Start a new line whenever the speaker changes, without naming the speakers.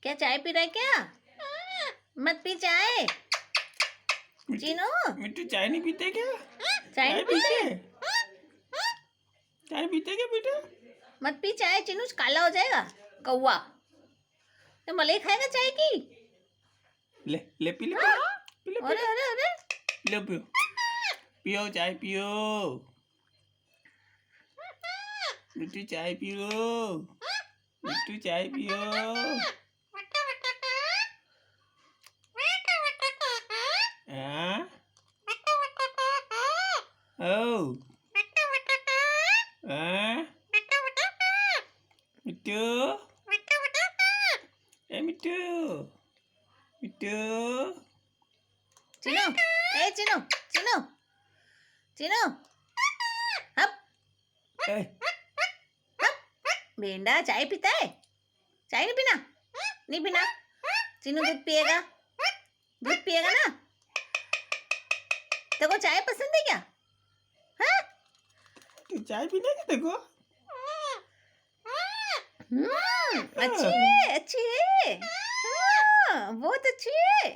क्या चाय पी रहा है क्या? मत पी चाय। चिनू
मिट्टू चाय नहीं पीते क्या?
चाय नहीं पीते?
चाय पीते क्या बेटा?
मत पी चाय चिनू, काला हो जाएगा कौवा। तो मलाई खाएगा चाय की?
ले ले पी ले पी ले
अरे अरे अरे
पियो पियो पियो चाय पियो। मिट्टू चाय पियो, मिट्टू चाय पियो। हाँ ओ हाँ मिट्टू ए मिट्टू मिट्टू
चिनू ए चिनू चिनू चिनू हप
ए
बेंडा चाय पीता है? चाय नहीं पीना? नहीं पीना? चिनू दूध पिएगा? दूध पिएगा ना? तेरे को चाय पसंद है क्या? हाँ?
तू चाय पीने का देखो।
अच्छी है, अच्छी है। हाँ, बहुत अच्छी है।